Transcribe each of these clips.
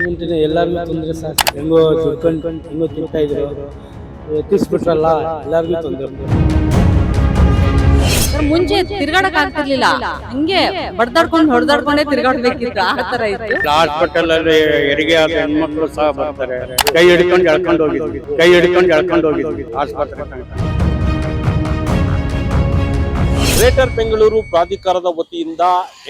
ಮುಂಚೆನೆ ಎಲ್ಲರಿಗೂ ತೊಂದರೆ ಸರ್. ಹೆಂಗೋ ದುಡ್ಕೊಂಡು ಹೆಂಗೋ ತಿಂತಾ ಇದ್ರು, ಎತ್ತಿಸ್ಬಿಟ್ರಲ್ಲ ಎಲ್ಲರಿಗೂ ತೊಂದರೆ. ಮುಂಚೆ ತಿರ್ಗಾಡಕ್ ಆಗ್ತಿರ್ಲಿಲ್ಲ, ಹಂಗೆ ಬಡ್ದಾಡ್ಕೊಂಡು ಹೊಡೆದಾಡ್ಕೊಂಡೇ ತಿರ್ಗಾಡ್ಬೇಕಿತ್ತು, ಆ ತರ ಇತ್ತು. ಹಾಸ್ಪಿಟಲ್ ಅಲ್ಲಿ ಹೆರಿಗೆ ಆದ ಹೆಣ್ಮಕ್ಳು ಸಹ ಬರ್ತಾರೆ, ಕೈ ಹಿಡ್ಕೊಂಡು ಎಳ್ಕೊಂಡು ಹೋಗಿದ್ವಿ ಆಸ್ಪತ್ರೆ ತನಕ. ಗ್ರೇಟರ್ ಬೆಂಗಳೂರು ಪ್ರಾಧಿಕಾರದ ವತಿಯಿಂದ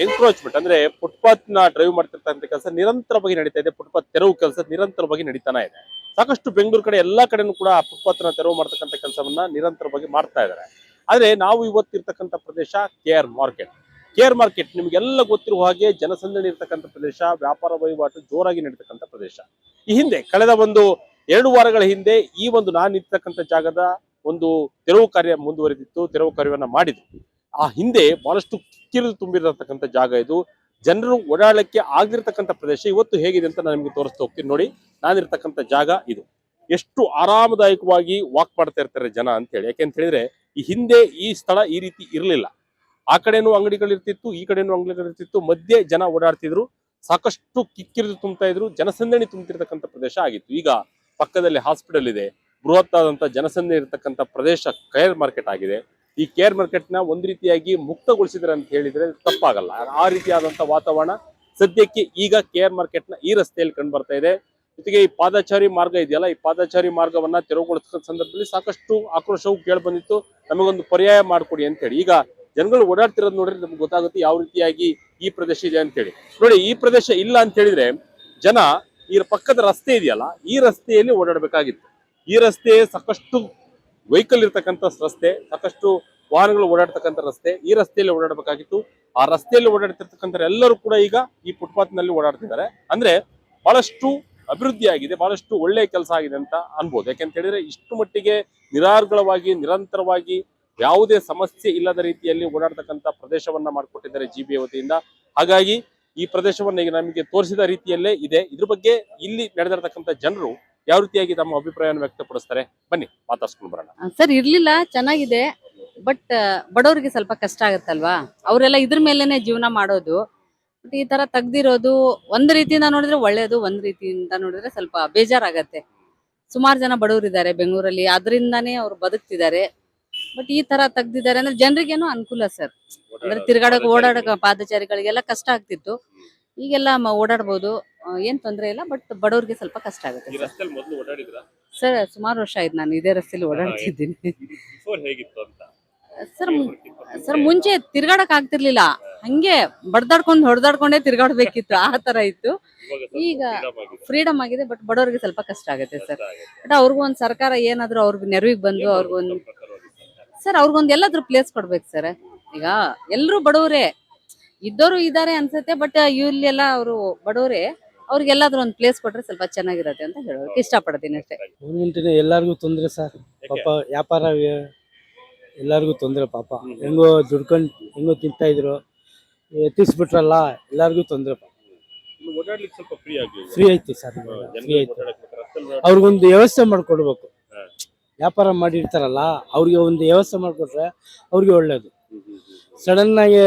ಎನ್ಕ್ರೋಚ್ಮೆಂಟ್ ಅಂದ್ರೆ ಫುಟ್ಪಾತ್ ನ ಡ್ರೈವ್ ಮಾಡ್ತಿರ್ತಕ್ಕಂಥ ಕೆಲಸ ನಿರಂತರವಾಗಿ ನಡೀತಾ ಇದೆ. ಫುಟ್ಪಾತ್ ತೆರವು ಕೆಲಸ ನಿರಂತರವಾಗಿ ನಡೀತಾನೆ ಇದೆ. ಸಾಕಷ್ಟು ಬೆಂಗಳೂರು ಕಡೆ ಎಲ್ಲಾ ಕಡೆನೂ ಕೂಡ ಫುಟ್ಪಾತ್ ನ ತೆರವು ಮಾಡ್ತಕ್ಕಂಥ ಕೆಲಸವನ್ನ ನಿರಂತರವಾಗಿ ಮಾಡ್ತಾ ಇದ್ದಾರೆ. ಆದ್ರೆ ನಾವು ಇವತ್ತಿರ್ತಕ್ಕಂಥ ಪ್ರದೇಶ KR ಮಾರ್ಕೆಟ್. KR ಮಾರ್ಕೆಟ್ ನಿಮ್ಗೆಲ್ಲ ಗೊತ್ತಿರುವ ಹಾಗೆ ಜನಸಂದಣಿ ಇರ್ತಕ್ಕಂಥ ಪ್ರದೇಶ, ವ್ಯಾಪಾರ ವಹಿವಾಟು ಜೋರಾಗಿ ನಡೀತಕ್ಕಂಥ ಪ್ರದೇಶ. ಈ ಹಿಂದೆ ಕಳೆದ 2 ವಾರಗಳ ಹಿಂದೆ ಈ ನಾನು ನಿಂತಕ್ಕಂಥ ಜಾಗದ ತೆರವು ಕಾರ್ಯ ಮುಂದುವರೆದಿತ್ತು, ತೆರವು ಕಾರ್ಯವನ್ನ ಮಾಡಿದ್ರು. ಆ ಹಿಂದೆ ಬಹಳಷ್ಟು ಕಿರಿದು ತುಂಬಿರತಕ್ಕಂಥ ಜಾಗ ಇದು. ಜನರು ಓಡಾಡಲಿಕ್ಕೆ ಆಗಿರ್ತಕ್ಕಂಥ ಪ್ರದೇಶ ಇವತ್ತು ಹೇಗಿದೆ ಅಂತ ನಾನು ನಿಮ್ಗೆ ತೋರಿಸ್ತಾ ಹೋಗ್ತೀನಿ. ನೋಡಿ, ನಾನಿರ್ತಕ್ಕಂಥ ಜಾಗ ಇದು. ಎಷ್ಟು ಆರಾಮದಾಯಕವಾಗಿ ವಾಕ್ ಮಾಡ್ತಾ ಇರ್ತಾರೆ ಜನ ಅಂತ ಹೇಳಿ. ಯಾಕೆಂತ ಹೇಳಿದ್ರೆ ಈ ಹಿಂದೆ ಈ ಸ್ಥಳ ಈ ರೀತಿ ಇರಲಿಲ್ಲ. ಆ ಕಡೆನೂ ಅಂಗಡಿಗಳಿರ್ತಿತ್ತು, ಈ ಕಡೆನೂ ಅಂಗಡಿಗಳಿರ್ತಿತ್ತು, ಮಧ್ಯೆ ಜನ ಓಡಾಡ್ತಿದ್ರು, ಸಾಕಷ್ಟು ಕಿಕ್ಕಿರಿದು ತುಂಬ್ತಾ ಇದ್ರು, ಜನಸಂದಣಿ ತುಂಬಿರ್ತಕ್ಕಂಥ ಪ್ರದೇಶ ಆಗಿತ್ತು. ಈಗ ಪಕ್ಕದಲ್ಲಿ ಹಾಸ್ಪಿಟಲ್ ಇದೆ, ಬೃಹತ್ ಆದಂತ ಜನಸಂದಣಿ ಇರತಕ್ಕಂಥ ಪ್ರದೇಶ KR ಮಾರ್ಕೆಟ್ ಆಗಿದೆ. ಈ KR ಮಾರ್ಕೆಟ್ ನ ಒಂದು ರೀತಿಯಾಗಿ ಮುಕ್ತಗೊಳಿಸಿದ್ರೆ ಅಂತ ಹೇಳಿದ್ರೆ ತಪ್ಪಾಗಲ್ಲ. ಆ ರೀತಿಯಾದಂತ ವಾತಾವರಣ ಸದ್ಯಕ್ಕೆ ಈಗ KR ಮಾರ್ಕೆಟ್ ನ ಈ ರಸ್ತೆಯಲ್ಲಿ ಕಂಡು ಬರ್ತಾ ಇದೆ. ಜೊತೆಗೆ ಈ ಪಾದಚಾರಿ ಮಾರ್ಗ ಇದೆಯಲ್ಲ, ಈ ಪಾದಚಾರಿ ಮಾರ್ಗವನ್ನ ತೆರವುಗೊಳಿಸಿದ ಸಂದರ್ಭದಲ್ಲಿ ಸಾಕಷ್ಟು ಆಕ್ರೋಶವು ಕೇಳಿ ಬಂದಿತ್ತು, ನಮಗೊಂದು ಪರ್ಯಾಯ ಮಾಡಿಕೊಡಿ ಅಂತ ಹೇಳಿ. ಈಗ ಜನಗಳು ಓಡಾಡ್ತಿರೋದು ನೋಡ್ರಿ ನಮ್ಗೆ ಗೊತ್ತಾಗುತ್ತೆ ಯಾವ ರೀತಿಯಾಗಿ ಈ ಪ್ರದೇಶ ಇದೆ ಅಂತ ಹೇಳಿ. ನೋಡಿ, ಈ ಪ್ರದೇಶ ಇಲ್ಲ ಅಂತ ಹೇಳಿದ್ರೆ ಜನ ಈ ಪಕ್ಕದ ರಸ್ತೆ ಇದೆಯಲ್ಲ, ಈ ರಸ್ತೆಯಲ್ಲಿ ಓಡಾಡಬೇಕಾಗಿತ್ತು. ಈ ರಸ್ತೆ ಸಾಕಷ್ಟು ವೆಹಿಕಲ್ ಇರ್ತಕ್ಕಂಥ ರಸ್ತೆ, ಸಾಕಷ್ಟು ವಾಹನಗಳು ಓಡಾಡ್ತಕ್ಕಂಥ ರಸ್ತೆ. ಈ ರಸ್ತೆಯಲ್ಲಿ ಓಡಾಡಬೇಕಾಗಿತ್ತು. ಆ ರಸ್ತೆಯಲ್ಲಿ ಓಡಾಡ್ತಿರ್ತಕ್ಕಂಥ ಎಲ್ಲರೂ ಕೂಡ ಈಗ ಈ ಫುಟ್ಪಾತ್ ನಲ್ಲಿ ಓಡಾಡ್ತಿದ್ದಾರೆ. ಅಂದ್ರೆ ಬಹಳಷ್ಟು ಅಭಿವೃದ್ಧಿ ಆಗಿದೆ, ಬಹಳಷ್ಟು ಒಳ್ಳೆ ಕೆಲಸ ಆಗಿದೆ ಅಂತ ಅನ್ಬೋದು. ಯಾಕೆಂತ ಹೇಳಿದ್ರೆ ಇಷ್ಟು ಮಟ್ಟಿಗೆ ನಿರಾರ್ಗಳವಾಗಿ ನಿರಂತರವಾಗಿ ಯಾವುದೇ ಸಮಸ್ಯೆ ಇಲ್ಲದ ರೀತಿಯಲ್ಲಿ ಓಡಾಡ್ತಕ್ಕಂಥ ಪ್ರದೇಶವನ್ನ ಮಾಡಿಕೊಟ್ಟಿದ್ದಾರೆ GBA ವತಿಯಿಂದ. ಹಾಗಾಗಿ ಈ ಪ್ರದೇಶವನ್ನ ಈಗ ನಮಗೆ ತೋರಿಸಿದ ರೀತಿಯಲ್ಲೇ ಇದೆ. ಇದ್ರ ಬಗ್ಗೆ ಇಲ್ಲಿ ನಡೆದಿರ್ತಕ್ಕಂಥ ಜನರು ಯಾವ ರೀತಿಯಾಗಿ ತಮ್ಮ ಅಭಿಪ್ರಾಯವನ್ನು ವ್ಯಕ್ತಪಡಿಸ್ತಾರೆ, ಬನ್ನಿ ಮಾತಾಡ್ಸ್ಕೊಂಡು ಬರೋಣ. ಸರ್, ಇರ್ಲಿಲ್ಲ, ಚೆನ್ನಾಗಿದೆ, ಬಟ್ ಬಡವರಿಗೆ ಸ್ವಲ್ಪ ಕಷ್ಟ ಆಗತ್ತಲ್ವಾ. ಅವರೆಲ್ಲ ಇದ್ರ ಮೇಲೆನೆ ಜೀವನ ಮಾಡೋದು. ಬಟ್ ಈ ತರ ತೆಗ್ದಿರೋದು ಒಂದ್ ರೀತಿಯಿಂದ ನೋಡಿದ್ರೆ ಒಳ್ಳೇದು, ಒಂದ್ ರೀತಿಯಿಂದ ನೋಡಿದ್ರೆ ಸ್ವಲ್ಪ ಬೇಜಾರಾಗತ್ತೆ. ಸುಮಾರು ಜನ ಬಡವರಿದ್ದಾರೆ ಬೆಂಗಳೂರಲ್ಲಿ, ಅದರಿಂದಾನೇ ಅವ್ರು ಬದುಕ್ತಿದ್ದಾರೆ. ಬಟ್ ಈ ತರ ತೆಗ್ದಿದ್ದಾರೆ ಅಂದ್ರೆ ಜನರಿಗೇನು ಅನುಕೂಲ ಸರ್. ಅಂದ್ರೆ ತಿರ್ಗಾಡಕ್ ಓಡಾಡಕ್ ಪಾದಚಾರಿಗಳಿಗೆಲ್ಲ ಕಷ್ಟ ಆಗ್ತಿತ್ತು, ಈಗೆಲ್ಲ ಓಡಾಡ್ಬೋದು, ಏನ್ ತೊಂದ್ರೆ ಇಲ್ಲ. ಬಟ್ ಬಡವರಿಗೆ ಸ್ವಲ್ಪ ಕಷ್ಟ ಆಗುತ್ತೆ ಸರ್. ಸುಮಾರು ವರ್ಷ ಆಯ್ತು ನಾನು ಇದೇ ರಸ್ತೆಯಲ್ಲಿ ಓಡಾಡ್ತಿದ್ದೀನಿ ಸರ್. ಮುಂಚೆ ತಿರ್ಗಾಡಕ್ ಆಗ್ತಿರ್ಲಿಲ್ಲ, ಹಂಗೆ ಬಡ್ದಾಡ್ಕೊಂಡು ಹೊಡೆದಾಡ್ಕೊಂಡೇ ತಿರ್ಗಾಡ್ಬೇಕಿತ್ತು, ಆ ತರ ಇತ್ತು. ಈಗ ಫ್ರೀಡಮ್ ಆಗಿದೆ, ಬಟ್ ಬಡವರಿಗೆ ಸ್ವಲ್ಪ ಕಷ್ಟ ಆಗುತ್ತೆ ಸರ್. ಬಟ್ ಅವ್ರಿಗೂ ಒಂದ್ ಸರ್ಕಾರ ಏನಾದ್ರು ಅವ್ರಿಗೆ ನೆರವಿಗೆ ಬಂದು ಅವ್ರಿಗೊಂದು ಎಲ್ಲಾದ್ರೂ ಪ್ಲೇಸ್ ಕೊಡ್ಬೇಕು ಸರ್. ಈಗ ಎಲ್ರು ಬಡವರೇ ಇದ್ದವರು ಇದಾರೆ ಅನ್ಸುತ್ತೆ, ಬಟ್ ಇಲ್ಲೆಲ್ಲ ಅವರು ಬಡವರೇ, ಅವ್ರಿಗೆಲ್ಲಾದ್ರೂ ಒಂದು ಪ್ಲೇಸ್ ಕೊಟ್ರೆ ಸ್ವಲ್ಪ ಚೆನ್ನಾಗಿರತ್ತೆ ಅಂತ ಹೇಳೋದಕ್ಕೆ ಇಷ್ಟಪಡ್ತೀನಿ ಅಷ್ಟೇ. ಮುಂಚೆನೆ ಎಲ್ಲರಿಗೂ ತೊಂದರೆ ಸರ್. ಪಾಪ ವ್ಯಾಪಾರ ಎಲ್ಲರಿಗೂ ತೊಂದರೆ. ಪಾಪ ಹೆಂಗೋ ದುಡ್ಕೊಂಡು ಹೆಂಗೋ ತಿಂತಾ ಇದ್ರು, ಎತ್ತಿಸ್ಬಿಟ್ರಲ್ಲ ಎಲ್ಲರಿಗೂ ತೊಂದರೆ. ಫ್ರೀ ಐತಿ ಸರ್, ಫ್ರೀ ಐತಿ. ಅವ್ರಿಗೊಂದು ವ್ಯವಸ್ಥೆ ಮಾಡ್ಕೊಡ್ಬೇಕು. ವ್ಯಾಪಾರ ಮಾಡಿರ್ತಾರಲ್ಲ, ಅವ್ರಿಗೆ ಒಂದು ವ್ಯವಸ್ಥೆ ಮಾಡ್ಕೊಟ್ರೆ ಅವ್ರಿಗೆ ಒಳ್ಳೇದು. ಸಡನ್ ಆಗಿ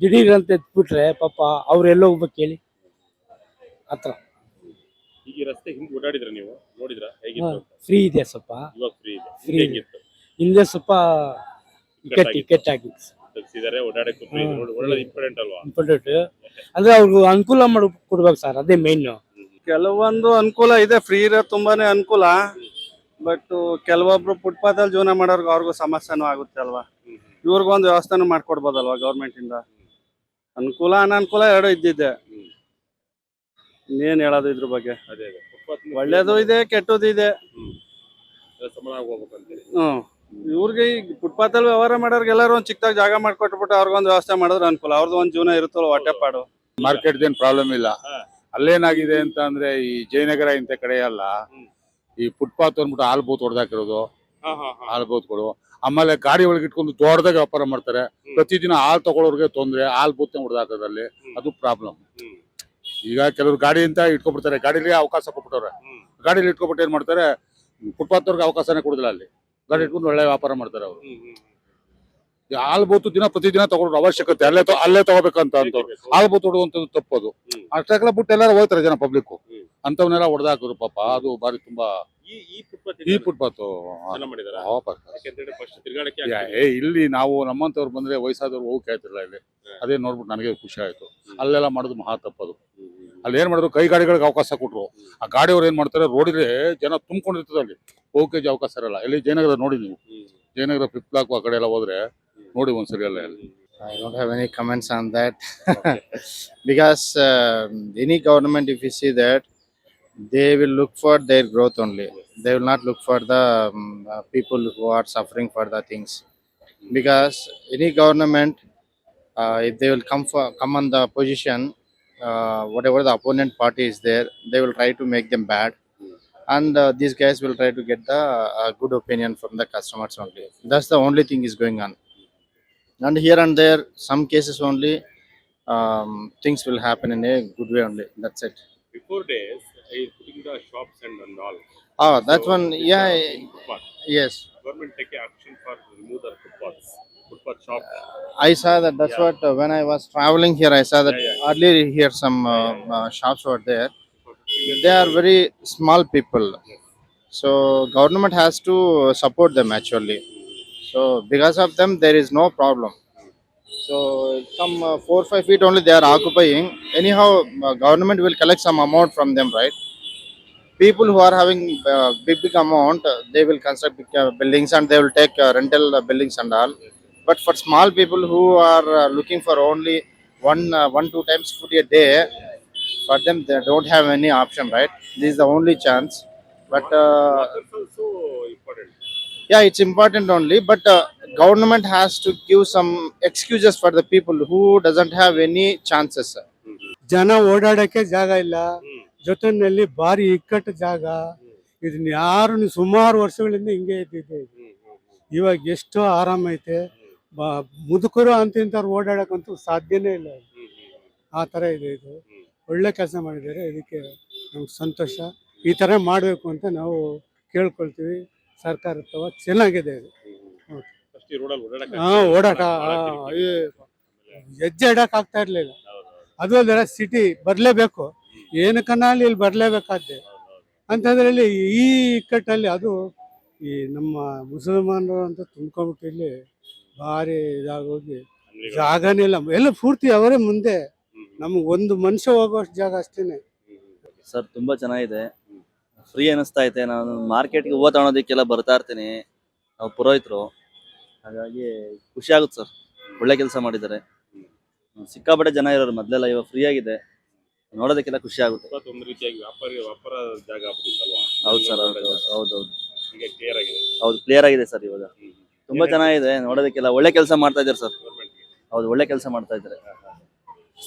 ದಿಢೀರ್ ಅಂತ ಎತ್ಬಿಟ್ರೆ ಪಾಪ ಅವ್ರು ಎಲ್ಲ ಹೋಗ್ಬೇಕು ಹೇಳಿ, ಆತರ. ಫ್ರೀ ಇದೆ ಸ್ವಲ್ಪ, ಫ್ರೀ ಇದೆ. ಹಿಂದೆ ಸ್ವಲ್ಪ ಟಿಕೆಟ್ ಆಗಿತ್ತು ಇಂಪಾರ್ಟೆಂಟ್. ಅಂದ್ರೆ ಅವ್ರಿಗೆ ಅನುಕೂಲ ಮಾಡಿ ಕೊಡ್ಬೇಕು ಸರ್, ಅದೇ ಮೇನ್. ಕೆಲವೊಂದು ಅನುಕೂಲ ಇದೆ, ಫ್ರೀ ಇರೋ ತುಂಬಾನೇ ಅನುಕೂಲ. ಬಟ್ ಕೆಲವೊಬ್ರು ಫುಟ್ಪಾತ್ ಅಲ್ಲಿ ಜೀವನ ಮಾಡೋರ್ಗು ಅವ್ರಿಗೂ ಸಮಸ್ಯೆನೂ ಆಗುತ್ತೆ ಅಲ್ವಾ. ಇವ್ರಿಗೊಂದು ವ್ಯವಸ್ಥೆನೂ ಮಾಡ್ಕೊಡ್ಬೋದಲ್ವಾ ಗೌರ್ಮೆಂಟ್ ಇಂದ. ಅನುಕೂಲ ಅನಾನುಕೂಲ ಎರಡು ಇದ್ದಿದ್ದೆ, ಇನ್ನೇನ್ ಹೇಳೋದು ಇದ್ರ ಬಗ್ಗೆ. ಒಳ್ಳೇದು ಇದೆ, ಕೆಟ್ಟದ್ದು ಇದೆ. ಇವ್ರಿಗೆ ಈಗ ಫುಟ್ಪಾತ್ ಅಲ್ಲಿ ವ್ಯವಹಾರ ಮಾಡೋರ್ಗೆ ಎಲ್ಲರೂ ಒಂದ್ ಚಿಕ್ಕದಾಗ ಜಾಗ ಮಾಡ್ಕೊಟ್ಬಿಟ್ಟು ಅವ್ರಿಗೊಂದು ವ್ಯವಸ್ಥೆ ಮಾಡಿದ್ರೆ ಅನುಕೂಲ. ಅವ್ರದ್ದು ಒಂದ್ ಜೀವನ ಇರುತ್ತಲ್ಲ, ಹೊಟ್ಟೆಪಾಡು. ಮಾರ್ಕೆಟ್ ಏನ್ ಪ್ರಾಬ್ಲಮ್ ಇಲ್ಲ. ಅಲ್ಲೇನಾಗಿದೆ ಅಂತ ಅಂದ್ರೆ ಈ ಜಯನಗರ ಇಂಥ ಕಡೆ ಎಲ್ಲ ಈ ಫುಟ್ಪಾತ್ ಅಂದ್ಬಿಟ್ಟು ಹಾಲ್ ಬೂತ್ ಹೊಡೆದಾಕಿರೋದು, ಹಾಲ್ ಬೂತ್ಗಳು. ಆಮೇಲೆ ಗಾಡಿ ಒಳಗೆ ಇಟ್ಕೊಂಡು ದೊಡ್ಡದಾಗ ವ್ಯಾಪಾರ ಮಾಡ್ತಾರೆ. ಪ್ರತಿದಿನ ಹಾಲ್ ತಗೊಳ್ಳೋರ್ಗೆ ತೊಂದ್ರೆ, ಹಾಲ್ ಬೂತ್ ಹೊಡೆದಾಕೋದ್ರಲ್ಲಿ ಅದು ಪ್ರಾಬ್ಲಮ್. ಈಗ ಕೆಲವರು ಗಾಡಿ ಅಂತ ಇಟ್ಕೊಬಿಡ್ತಾರೆ, ಗಾಡಿಲಿ ಅವಕಾಶ ಕೊಟ್ಬಿಟ್ಟವ್ರೆ. ಗಾಡಿಲಿ ಇಟ್ಕೊಬಿಟ್ಟು ಏನ್ ಮಾಡ್ತಾರೆ, ಫುಟ್ಪಾತ್ ಅವ್ರಿಗೆ ಅವಕಾಶನೇ ಕೊಡುದಿಲ್ಲ. ಅಲ್ಲಿ ಗಾಡಿ ಇಟ್ಕೊಂಡು ಒಳ್ಳೆ ವ್ಯಾಪಾರ ಮಾಡ್ತಾರೆ ಅವರು. ಹಾಲ್ ಬೂತ್ ಪ್ರತಿದಿನ ತಗೊಳ್ಳೋದು ಅವಶ್ಯಕತೆ, ಅಲ್ಲೇ ತಗೋಬೇಕಂತ ಅಂತವ್ರು ಹಾಲ್ ಬೂತ್ ಹೊಡುವಂತದ್ದು ತಪ್ಪದು. ಅಷ್ಟೆಲ್ಲ ಬಿಟ್ಟು ಎಲ್ಲಾರು ಹೋಗ್ತಾರೆ ಜನ, ಪಬ್ಲಿಕ್ ಅಂತವನ್ನೆಲ್ಲ ಹೊಡೆದಾಕಿದ್ರು ಪಾಪ. ಅದು ಬಾರಿ ತುಂಬಾ ಈ ಫುಟ್ಪಾತ್ ಈ ಫುಟ್ಪಾತ್ ಚೆನ್ನಾಗಿ ಮಾಡಿದಾರ ಯಾಕೆಂತೇಳಿ ಫಸ್ಟ್ ತಿರ್ಗಾಡಕ್ಕೆ ಇಲ್ಲಿ ನಾವು ನಮ್ಮಂತವ್ರು ಬಂದ್ರೆ ವಯಸ್ಸಾದವ್ರು ಹೋಗಕ್ಕೆ ಆಯ್ತಿಲ್ಲ ಇಲ್ಲಿ. ಅದೇ ನೋಡ್ಬಿಟ್ಟು ನನಗೆ ಖುಷಿ ಆಯ್ತು. ಅಲ್ಲೆಲ್ಲ ಮಾಡೋದು ಮಹಾ ತಪ್ಪದು. ಅಲ್ಲಿ ಏನ್ ಮಾಡಿದ್ರು, ಕೈ ಗಾಡಿಗಳಿಗೆ ಅವಕಾಶ ಕೊಟ್ರು. ಆ ಗಾಡಿಯವ್ರು ಏನ್ ಮಾಡ್ತಾರೆ, ರೋಡಿಗೆ ಜನ ತುಂಬಿಕೊಂಡಿರ್ತದೆ, ಅಲ್ಲಿ ಹೋಗಕ್ಕೆ ಅವಕಾಶ ಇರಲ್ಲ. ಇಲ್ಲಿ ಜಯನಗರ ನೋಡಿ ನೀವು, ಜಯನಗರ ಫಿಫ್ತ್ ಬ್ಲಾಕ್ ಆ ಕಡೆ ಎಲ್ಲ ಹೋದ್ರೆ ನೋಡಿ ಒಂದ್ಸರಿ ಅಲ್ಲ ಅಲ್ಲಿ. I don't have any comments on that because any government, if you see that, they will look for their growth only. They will not look for the people who are suffering for the things. Because any government, if they will come on the position, whatever the opponent party is there, they will try to make them bad, and these guys will try to get the good opinion from the customers only. That's the only thing is going on. And here and there, some cases only, things will happen in a good way only. That's it. Before days, putting the shops and all. Oh, that one, yeah, Footpath. yes. Government take action for remove the footpath shop. I saw that. That's what when I was traveling here, I saw that earlier here some shops were there. They are very small people, so government has to support them actually. So because of them, there is no problem. So some 4-5 feet only they are occupying. Anyhow, government will collect some amount from them, right? People who are having big amount, they will construct big, buildings, and they will take rental buildings and all. But for small people who are looking for only 1-2 times food a day, for them they don't have any option, right? This is the only chance. But Water is also important. yeah, it's important only, but government has to give some excuses for the people who doesn't have any chances. ಜನ ಓಡಾಡಕ್ಕೆ ಜಾಗ ಇಲ್ಲ, ಜೊತೆನಲ್ಲಿ ಭಾರಿ ಇಕ್ಕಟ್ಟು ಜಾಗ. ಇದನ್ನ ಯಾರು ಸುಮಾರು ವರ್ಷಗಳಿಂದ ಹಿಂಗೆ ಇದ್ದಿದೆ. ಇವಾಗ ಎಷ್ಟೋ ಆರಾಮ ಐತೆ. ಮುದುಕರು ಅಂತಿಂತವ್ರು ಓಡಾಡಕ್ಕಂತೂ ಸಾಧ್ಯನೇ ಇಲ್ಲ. ಆ ಥರ ಇದೆ. ಇದು ಒಳ್ಳೆ ಕೆಲಸ ಮಾಡಿದ್ದಾರೆ. ಇದಕ್ಕೆ ನಮ್ಗೆ ಸಂತೋಷ. ಈ ಥರ ಮಾಡಬೇಕು ಅಂತ ನಾವು ಕೇಳ್ಕೊಳ್ತೀವಿ. ಸರ್ಕಾರ ಅಥವಾ ಚೆನ್ನಾಗಿದೆ ಇದು. First ಈ ರೋಡಲ್ಲಿ ಓಡಾಡಕ್ಕೆ ಓಡಾಟ ಹೆಜ್ಜೆ ಇಡಕ್ ಆಗ್ತಾ ಇರ್ಲಿಲ್ಲ. ಅದು ಅಲ್ಲದೆ ಸಿಟಿ ಬರಲೇಬೇಕು, ಏನಕ್ಕನಲ್ಲಿ ಇಲ್ಲಿ ಬರಲೇಬೇಕಾದ್ದೆ ಅಂತಂದ್ರಲ್ಲಿ ಈ ಇಕ್ಕಟ್ಟಲ್ಲಿ ಅದು ಈ ನಮ್ಮ ಮುಸಲ್ಮಾನರು ಅಂತ ತುಂಬ್ಕೊಂಡ್ಬಿಟ್ಟು ಇಲ್ಲಿ ಭಾರಿ ಇದಾಗೋಗಿ ಜಾಗನೇ ಇಲ್ಲ. ಎಲ್ಲ ಪೂರ್ತಿ ಅವರೇ ಮುಂದೆ. ನಮ್ಗೆ ಒಂದು ಮನುಷ್ಯ ಹೋಗೋಷ್ಟು ಜಾಗ ಅಷ್ಟೇನೆ. ಸರ್ ತುಂಬಾ ಚೆನ್ನಾಗಿದೆ, ಫ್ರೀ ಅನಿಸ್ತಾ ಐತೆ. ನಾನು ಮಾರ್ಕೆಟ್ಗೆ ಹೂವು ತಗೊಳೋದಕ್ಕೆಲ್ಲ ಬರ್ತಾ ಇರ್ತೀನಿ, ನಾವು ಪುರೋಹಿತರು, ಹಾಗಾಗಿ ಖುಷಿ ಆಗುತ್ತೆ ಸರ್. ಒಳ್ಳೆ ಕೆಲಸ ಮಾಡಿದ್ದಾರೆ. ಸಿಕ್ಕಾಪಟ್ಟೆ ಜನ ಇರೋರು ಮೊದಲೆಲ್ಲ, ಇವಾಗ ಫ್ರೀ ಆಗಿದೆ, ನೋಡೋದಕ್ಕೆಲ್ಲ ಖುಷಿ ಆಗುತ್ತೆ. ಒಂದು ರೀತಿಯಾಗಿ ವ್ಯಾಪಾರ ಜಾಗ ಆಗ್ಬಿಟ್ಟಿತ್ತಲ್ವಾ? ಹೌದು ಸರ್, ಹೌದು ಈಗ ಕ್ಲಿಯರ್ ಆಗಿದೆ. ಹೌದು ಕ್ಲಿಯರ್ ಆಗಿದೆ ಸರ್. ಇವಾಗ ತುಂಬಾ ಚೆನ್ನಾಗಿದೆ, ನೋಡೋದಕ್ಕೆಲ್ಲ ಒಳ್ಳೆ ಕೆಲಸ ಮಾಡ್ತಾ ಇದ್ದಾರೆ ಸರ್. ಹೌದು ಒಳ್ಳೆ ಕೆಲಸ ಮಾಡ್ತಾ ಇದ್ದಾರೆ.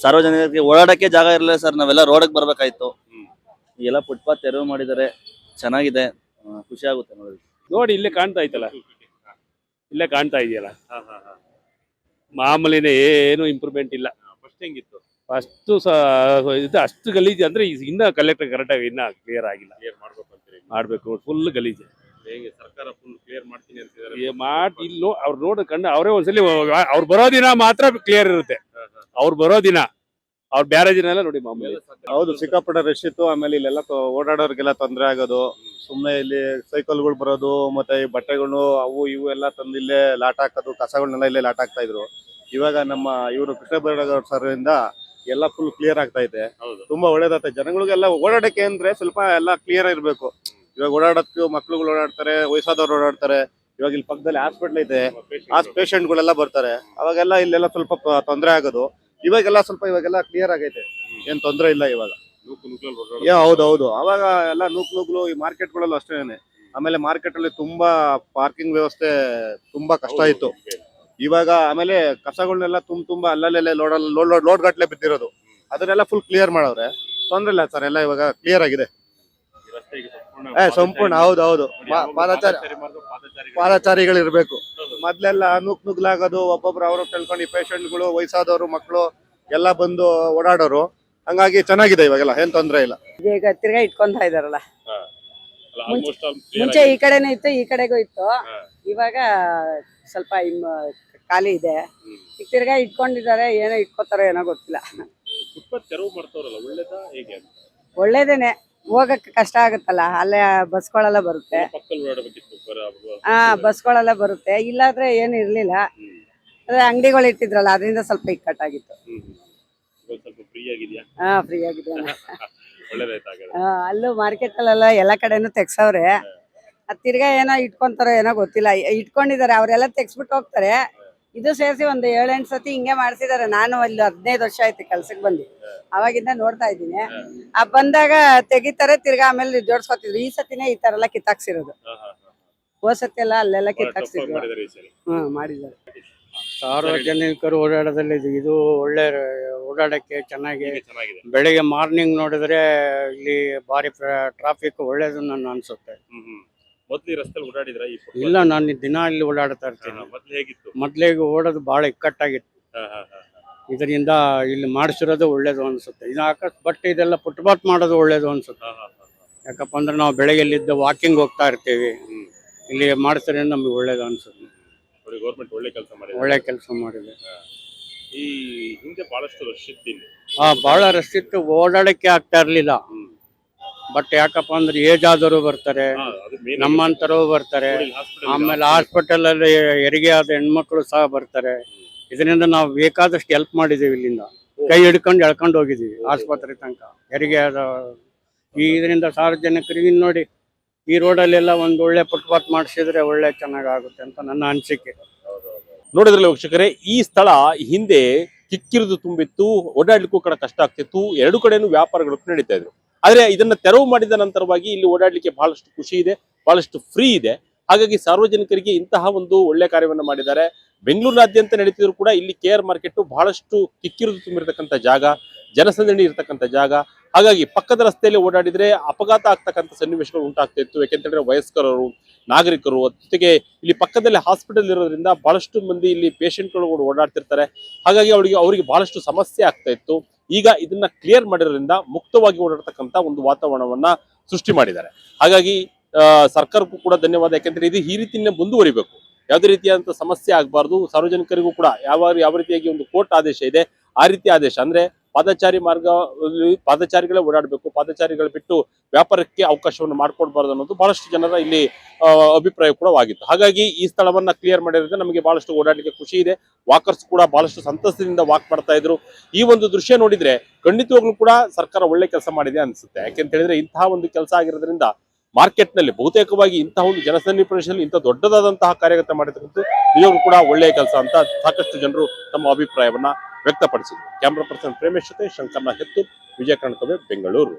ಸಾರ್ವಜನಿಕರಿಗೆ ಓಡಾಡಕ್ಕೆ ಜಾಗ ಇರಲಿಲ್ಲ ಸರ್, ನಾವೆಲ್ಲ ರೋಡಕ್ಕೆ ಬರ್ಬೇಕಾಯ್ತು. ಎಲ್ಲ ಫುಟ್ಪಾತ್ ತೆರವು ಮಾಡಿದ್ದಾರೆ, ಚೆನ್ನಾಗಿದೆ, ಖುಷಿ ಆಗುತ್ತೆ ನೋಡೋದಕ್ಕೆ. ನೋಡಿ ಇಲ್ಲೇ ಕಾಣ್ತಾ ಐತಲ್ಲ, ಇಲ್ಲೇ ಕಾಣ್ತಾ ಇದೆಯಲ್ಲ, ಮಾಮೂಲಿನೇ ಏನು ಇಂಪ್ರೂವ್ಮೆಂಟ್ ಇಲ್ಲ. ಫಸ್ಟ್ ಹೆಂಗಿತ್ತು? ಫಸ್ಟ್ ಇದು ಅಷ್ಟು ಗಲೀಜು ಅಂದ್ರೆ ಇನ್ನ ಕಲೆಕ್ಟರ್ ಕರೆಕ್ಟಾಗಿ ಇನ್ನ ಕ್ಲಿಯರ್ ಆಗಿಲ್ಲ. ಕ್ಲಿಯರ್ ಮಾಡ್ಬೇಕು ಅಂತೀರಿ? ಮಾಡ್ಬೇಕು, ಫುಲ್ ಗಲೀಜು. ಹೇಗೆ ಸರ್ಕಾರ ಫುಲ್ ಕ್ಲಿಯರ್ ಮಾಡ್ತೀನಿ ಅಂತಿದ್ದಾರೆ? ಇಲ್ಲಿ ಅವ್ರು ಕಂಡು ಅವರೇ ಒಂದ್ಸಲಿ ಅವ್ರು ಬರೋ ದಿನ ಮಾತ್ರ ಕ್ಲಿಯರ್ ಇರುತ್ತೆ. ಅವ್ರು ಬರೋ ದಿನ, ಅವ್ರು ಬೇರೆ ದಿನ ಎಲ್ಲ ನೋಡಿ ಮಾಮೂಲಿ. ಹೌದು, ಸಿಕ್ಕಾಪಟ್ಟೆ ರಶ್ ಇತ್ತು. ಆಮೇಲೆ ಇಲ್ಲೆಲ್ಲ ಓಡಾಡೋರ್ಗೆಲ್ಲ ತೊಂದರೆ ಆಗೋದು. ಸುಮ್ಮನೆ ಇಲ್ಲಿ ಸೈಕಲ್ಗಳು ಬರೋದು, ಮತ್ತೆ ಈ ಬಟ್ಟೆಗಳು ಅವು ಇವು ಎಲ್ಲ ತಂದು ಇಲ್ಲೇ ಲಾಟ ಹಾಕೋದು, ಕಸಗಳನ್ನೆಲ್ಲ ಇಲ್ಲೇ ಲಾಟ ಹಾಕ್ತಾ ಇದ್ರು. ಇವಾಗ ನಮ್ಮ ಇವರು ಕೃಷ್ಣ ಬೈರೇಗೌಡ ಸರ್ ಇಂದ ಎಲ್ಲ ಫುಲ್ ಕ್ಲಿಯರ್ ಆಗ್ತಾ ಇದೆ. ತುಂಬಾ ಒಳ್ಳೇದಾಗ್ತದೆ. ಜನಗಳಿಗೆಲ್ಲ ಓಡಾಡಕ್ಕೆ ಅಂದ್ರೆ ಸ್ವಲ್ಪ ಎಲ್ಲ ಕ್ಲಿಯರ್ ಇರಬೇಕು. ಇವಾಗ ಓಡಾಡೋದಕ್ಕೂ ಮಕ್ಳುಗಳು ಓಡಾಡ್ತಾರೆ, ವಯಸ್ಸಾದವ್ರು ಓಡಾಡ್ತಾರೆ. ಇವಾಗ ಇಲ್ಲಿ ಪಕ್ಕದಲ್ಲಿ ಹಾಸ್ಪಿಟ್ಲ್ ಇದೆ, ಆ ಪೇಷಂಟ್ಗಳೆಲ್ಲ ಬರ್ತಾರೆ. ಅವಾಗೆಲ್ಲ ಇಲ್ಲೆಲ್ಲ ಸ್ವಲ್ಪ ತೊಂದರೆ ಆಗೋದು. ಇವಾಗೆಲ್ಲ ಕ್ಲಿಯರ್ ಆಗೈತೆ, ಏನ್ ತೊಂದರೆ ಇಲ್ಲ ಇವಾಗ. ಹೌದೌದು, ಅವಾಗ ಎಲ್ಲ ನೂಕ್ಲು ಈ ಮಾರ್ಕೆಟ್ಗಳಲ್ಲೂ ಅಷ್ಟೇನೆ. ಆಮೇಲೆ ಮಾರ್ಕೆಟ್ ಅಲ್ಲಿ ತುಂಬಾ ಪಾರ್ಕಿಂಗ್ ವ್ಯವಸ್ಥೆ ತುಂಬಾ ಕಷ್ಟ ಇತ್ತು. ಇವಾಗ ಆಮೇಲೆ ಕಸಗಳನ್ನೆಲ್ಲ ತುಂಬಾ ಅಲ್ಲಲ್ಲೇ ಲೋಡ್ ಗಟ್ಲೆ ಬಿದ್ದಿರೋದು, ಅದನ್ನೆಲ್ಲ ಫುಲ್ ಕ್ಲಿಯರ್ ಮಾಡವ್ರೆ. ತೊಂದ್ರೆ ಇಲ್ಲ ಸರ್, ಎಲ್ಲ ಇವಾಗ ಕ್ಲಿಯರ್ ಆಗಿದೆ ಸಂಪೂರ್ಣ. ಹೌದೌದು, ಪಾದಚಾರಿಗಳು ಇರ್ಬೇಕು. ಮೊದ್ಲೆಲ್ಲ ನುಗ್ಲಾಗೋದು, ಒಬ್ಬೊಬ್ರು ಅವರು ತಿಳ್ಕೊಂಡು ಪೇಷಂಟ್ಗಳು, ವಯಸ್ಸಾದವರು, ಮಕ್ಕಳು ಎಲ್ಲ ಬಂದು ಓಡಾಡೋರು. ಹಂಗಾಗಿ ಚೆನ್ನಾಗಿದೆ ಇವಾಗೆಲ್ಲ, ಏನ್ ತೊಂದ್ರೆ ಇಲ್ಲ. ಈಗ ತಿರ್ಗಾ ಇಟ್ಕೊಂತಾ ಇದಾರಲ್ಲ. ಮುಂಚೆ ಈ ಕಡೆನೂ ಇತ್ತು, ಈ ಕಡೆಗೂ ಇತ್ತು. ಇವಾಗ ಸ್ವಲ್ಪ ಖಾಲಿ ಇದೆ. ಈಗ ತಿರ್ಗಾ ಇಟ್ಕೊಂಡಿದ್ದಾರೆ, ಏನೋ ಇಟ್ಕೋತಾರೋ ಏನೋ ಗೊತ್ತಿಲ್ಲ. ಫುಟ್ಪಾತ್ ತೆರವು ಮಾಡ್ತಾರಲ್ಲ, ಒಳ್ಳೇದಾ ಹೇಗೆ? ಒಳ್ಳೇದೇನೆ, ಹೋಗಕ್ಕೆ ಕಷ್ಟ ಆಗುತ್ತಲ್ಲ, ಅಲ್ಲೇ ಬಸ್ಗಳೆಲ್ಲ ಬರುತ್ತೆ. ಪಕ್ಕದಲ್ಲಿ ಓಡಾಡಬೇಕಿತ್ತು ಹಾ, ಬಸ್ಗಳೆಲ್ಲ ಬರುತ್ತೆ. ಇಲ್ಲಾದ್ರೆ ಏನು ಇರ್ಲಿಲ್ಲ. ಅದೇ ಅಂಗಡಿಗಳು ಇಟ್ಟಿದ್ರಲ್ಲ, ಅದರಿಂದ ಸ್ವಲ್ಪ ಇಕ್ಕಟ್ಟಾಗಿತ್ತು. ಸ್ವಲ್ಪ ಫ್ರೀ ಆಗಿದ್ಯಾ? ಹಾ, ಫ್ರೀ ಆಗಿದೆ. ಒಳ್ಳೇದಾಯ್ತು ಹಾಗಾದ್ರೆ. ಅಲ್ಲೂ ಮಾರ್ಕೆಟ್ ಅಲ್ಲೆಲ್ಲ ಎಲ್ಲ ಕಡೆನೂ ತೆಗ್ಸವ್ರೆ. ಅದ್ ತಿರ್ಗಾ ಏನೋ ಇಟ್ಕೊಂತಾರೋ ಏನೋ ಗೊತ್ತಿಲ್ಲ. ಇಟ್ಕೊಂಡಿದ್ದಾರೆ, ಅವರೆಲ್ಲ ತೆಗ್ಸ್ಬಿಟ್ಟು ಹೋಗ್ತಾರೆ. ಇದು ಸೇರಿಸಿ ಒಂದು 7-8 ಸತಿ ಹಿಂಗೆ ಮಾಡ್ಸಿದಾರೆ. ನಾನು ಅಲ್ಲಿ 15 ವರ್ಷ ಆಯ್ತು ಕೆಲ್ಸಕ್ಕೆ ಬಂದು, ಅವಾಗಿಂದ ನೋಡ್ತಾ ಇದ್ದೀನಿ. ಬಂದಾಗ ತೆಗಿತಾರೆ, ತಿರ್ಗಾ ಆಮೇಲೆ ಜೋಡ್ಸ್ಕೊತಿದ್ರು. ಈ ಸತಿನೇ ಈ ತರ ಎಲ್ಲ ಕಿತ್ತಾಕ್ಸಿರೋದು. ಹೋದ್ ಸತಿ ಎಲ್ಲ ಅಲ್ಲೆಲ್ಲ ಕಿತ್ತಾಕ್ಸಿದ್ರು. ಮಾಡಿದ್ದಾರೆ ಈ ಸರಿ. ಮಾಡಿದ್ದಾರೆ. ಸಾರ್ವಜನಿಕರು ಓಡಾಡೋದ್ರಲ್ಲಿ ಇದು ಒಳ್ಳೆ ಓಡಾಡಕ್ಕೆ ಚೆನ್ನಾಗಿ. ಚೆನ್ನಾಗಿದೆ. ಬೆಳಿಗ್ಗೆ ಮಾರ್ನಿಂಗ್ ನೋಡಿದ್ರೆ ಇಲ್ಲಿ ಭಾರಿ ಟ್ರಾಫಿಕ್ ಒಳ್ಳೇದು ನನ್ನ ಅನ್ಸುತ್ತೆ. ಮೊದ್ಲು ಈ ರಸ್ತೆಯಲ್ಲಿ ಓಡಾಡಿದ್ರ ಈ footpath? ಇಲ್ಲ, ನಾನು ದಿನ ಇಲ್ಲಿ ಓಡಾಡ್ತಾ ಇರ್ತೀನಿ. ಮೊದ್ಲು ಹೇಗಿತ್ತು? ಮೊದ್ಲಿಗೆ ಓಡೋದು ಬಹಳ ಇಕ್ಕಟ್ಟಾಗಿತ್ತು. ಇದರಿಂದ ಇಲ್ಲಿ ಮಾಡಿಸಿರೋದು ಒಳ್ಳೇದು ಅನ್ಸುತ್ತೆ. ಬಟ್ ಇದೆಲ್ಲ ಫುಟ್ಪಾತ್ ಮಾಡೋದು ಒಳ್ಳೇದು ಅನ್ಸುತ್ತೆ. ಯಾಕಪ್ಪ ಅಂದ್ರೆ ನಾವು ಬೆಳಗ್ಗೆ ಇಲ್ಲಿದ್ದ ವಾಕಿಂಗ್ ಹೋಗ್ತಾ ಇರ್ತೀವಿ, ಇಲ್ಲಿ ಮಾಡಿಸಿದ್ರೆ ನಮ್ಗೆ ಒಳ್ಳೇದು ಅನ್ಸುತ್ತೆ. ಗೌರ್ಮೆಂಟ್ ಒಳ್ಳೆ ಕೆಲಸ ಮಾಡಿದೆ. ಒಳ್ಳೆ ಕೆಲಸ ಮಾಡಿದೆ. ಈ ಹಿಂದೆ ಬಹಳಷ್ಟು ರಶ್ ಇತ್ತು ಇಲ್ಲಿ. ಬಹಳ ರಶ್ ಇತ್ತು, ಓಡಾಡಕ್ಕೆ ಆಗ್ತಾ ಇರ್ಲಿಲ್ಲ. ಬಟ್ ಯಾಕಪ್ಪ ಅಂದ್ರೆ ಏಜ್ ಆದವರು ಬರ್ತಾರೆ, ಅದು main ನಮ್ಮಂತರು ಬರ್ತಾರೆ. ನೋಡಿ, ಇಲ್ಲಿ hospital ಆಮೇಲೆ ಹಾಸ್ಪಿಟಲ್ ಅಲ್ಲಿ ಹೆರಿಗೆ ಆದ ಹೆಣ್ಮಕ್ಳು ಸಹ ಬರ್ತಾರೆ. ಇದರಿಂದ ನಾವು ಬೇಕಾದಷ್ಟು ಹೆಲ್ಪ್ ಮಾಡಿದೀವಿ. ಇಲ್ಲಿಂದ ಕೈ ಹಿಡ್ಕೊಂಡು ಎಳ್ಕೊಂಡು ಹೋಗಿದೀವಿ ಆಸ್ಪತ್ರೆ ತನಕ ಹೆರಿಗೆ ಆದ. ಇದರಿಂದ ಸಾರ್ವಜನಿಕರಿಗೆ ನೋಡಿ, ಈ ರೋಡಲ್ಲೆಲ್ಲ ಒಂದು ಒಳ್ಳೆ ಫುಟ್ಪಾತ್ ಮಾಡಿಸಿದ್ರೆ ಒಳ್ಳೆ ಚೆನ್ನಾಗುತ್ತೆ ಅಂತ ನನ್ನ ಅನಿಸಿಕೆ. ನೋಡಿದ್ರಲ್ಲ ವೀಕ್ಷಕರೇ, ಈ ಸ್ಥಳ ಹಿಂದೆ ಕಿಕ್ಕಿರಿದು ತುಂಬಿತ್ತು, ಓಡಾಡ್ಲಿಕ್ಕೂ ಕೂಡ ಕಷ್ಟ ಆಗ್ತಿತ್ತು. ಎರಡು ಕಡೆನೂ ವ್ಯಾಪಾರಗಳು ನಡೀತಾ ಇದ್ರು. ಆದ್ರೆ ಇದನ್ನ ತೆರವು ಮಾಡಿದ ನಂತರವಾಗಿ ಇಲ್ಲಿ ಓಡಾಡ್ಲಿಕ್ಕೆ ಬಹಳಷ್ಟು ಖುಷಿ ಇದೆ, ಬಹಳಷ್ಟು ಫ್ರೀ ಇದೆ. ಹಾಗಾಗಿ ಸಾರ್ವಜನಿಕರಿಗೆ ಇಂತಹ ಒಂದು ಒಳ್ಳೆ ಕಾರ್ಯವನ್ನು ಮಾಡಿದ್ದಾರೆ. ಬೆಂಗಳೂರಿನಾದ್ಯಂತ ನಡೀತಿದ್ರು ಕೂಡ ಇಲ್ಲಿ KR ಮಾರ್ಕೆಟ್ ಬಹಳಷ್ಟು ಕಿಕ್ಕಿರಿದು ತುಂಬಿರ್ತಕ್ಕಂಥ ಜಾಗ, ಜನಸಂದಣಿ ಇರ್ತಕ್ಕಂಥ ಜಾಗ. ಹಾಗಾಗಿ ಪಕ್ಕದ ರಸ್ತೆಯಲ್ಲಿ ಓಡಾಡಿದ್ರೆ ಅಪಘಾತ ಆಗ್ತಕ್ಕಂಥ ಸನ್ನಿವೇಶಗಳು ಉಂಟಾಗ್ತಾ ಇತ್ತು. ಯಾಕೆಂತಂದ್ರೆ ವಯಸ್ಕರರು, ನಾಗರಿಕರು, ಜೊತೆಗೆ ಇಲ್ಲಿ ಪಕ್ಕದಲ್ಲಿ ಹಾಸ್ಪಿಟಲ್ ಇರೋದ್ರಿಂದ ಬಹಳಷ್ಟು ಮಂದಿ ಇಲ್ಲಿ ಪೇಷಂಟ್ಗಳು ಕೂಡ ಓಡಾಡ್ತಿರ್ತಾರೆ. ಹಾಗಾಗಿ ಅವರಿಗೆ ಬಹಳಷ್ಟು ಸಮಸ್ಯೆ ಆಗ್ತಾ ಇತ್ತು. ಈಗ ಇದನ್ನ ಕ್ಲಿಯರ್ ಮಾಡಿರೋದ್ರಿಂದ ಮುಕ್ತವಾಗಿ ಓಡಾಡ್ತಕ್ಕಂಥ ಒಂದು ವಾತಾವರಣವನ್ನ ಸೃಷ್ಟಿ ಮಾಡಿದ್ದಾರೆ. ಹಾಗಾಗಿ ಸರ್ಕಾರಕ್ಕೂ ಕೂಡ ಧನ್ಯವಾದ. ಯಾಕೆಂದ್ರೆ ಇದು ಈ ರೀತಿಯೇ ಮುಂದುವರಿಬೇಕು, ಯಾವುದೇ ರೀತಿಯಾದಂತಹ ಸಮಸ್ಯೆ ಆಗಬಾರ್ದು. ಸಾರ್ವಜನಿಕರಿಗೂ ಕೂಡ ಯಾವ ರೀತಿಯಾಗಿ ಒಂದು ಕೋರ್ಟ್ ಆದೇಶ ಇದೆ, ಆ ರೀತಿ ಆದೇಶ ಅಂದ್ರೆ ಪಾದಚಾರಿ ಮಾರ್ಗ, ಪಾದಚಾರಿಗಳೇ ಓಡಾಡಬೇಕು, ಪಾದಚಾರಿಗಳು ಬಿಟ್ಟು ವ್ಯಾಪಾರಕ್ಕೆ ಅವಕಾಶವನ್ನು ಮಾಡ್ಕೊಡ್ಬಾರ್ದು ಅನ್ನೋದು ಬಹಳಷ್ಟು ಜನರ ಇಲ್ಲಿ ಅಭಿಪ್ರಾಯ ಕೂಡ ಆಗಿತ್ತು. ಹಾಗಾಗಿ ಈ ಸ್ಥಳವನ್ನ ಕ್ಲಿಯರ್ ಮಾಡಿರೋದ್ರಿಂದ ನಮಗೆ ಬಹಳಷ್ಟು ಓಡಾಡಲಿಕ್ಕೆ ಖುಷಿ ಇದೆ. ವಾಕರ್ಸ್ ಕೂಡ ಬಹಳಷ್ಟು ಸಂತಸದಿಂದ ವಾಕ್ ಮಾಡ್ತಾ ಇದ್ರು. ಈ ಒಂದು ದೃಶ್ಯ ನೋಡಿದ್ರೆ ಖಂಡಿತವಾಗ್ಲೂ ಕೂಡ ಸರ್ಕಾರ ಒಳ್ಳೆ ಕೆಲಸ ಮಾಡಿದೆ ಅನ್ಸುತ್ತೆ. ಯಾಕೆಂತ ಹೇಳಿದ್ರೆ ಇಂತಹ ಒಂದು ಕೆಲಸ ಆಗಿರೋದ್ರಿಂದ ಮಾರ್ಕೆಟ್ ನಲ್ಲಿ ಬಹುತೇಕವಾಗಿ ಇಂತಹ ಒಂದು ಜನಸಂದಣಿ ಪ್ರದೇಶದಲ್ಲಿ ಇಂಥ ದೊಡ್ಡದಾದಂತಹ ಕಾರ್ಯಗತ ಮಾಡಿರ್ತಕ್ಕಂಥ ನಿಜವಾಗ್ಲೂ ಕೂಡ ಒಳ್ಳೆಯ ಕೆಲಸ ಅಂತ ಸಾಕಷ್ಟು ಜನರು ತಮ್ಮ ಅಭಿಪ್ರಾಯವನ್ನ ವ್ಯಕ್ತಪಡಿಸಿದ್ರು. ಕ್ಯಾಮ್ರಾ ಪರ್ಸನ್ ಪ್ರೇಮೇಶ್ ಜೊತೆ ಶಂಕರ್ನಾಗ್ ಹೆತ್ತೂರ್, ವಿಜಯ ಕರ್ನಾಟಕ, ಬೆಂಗಳೂರು.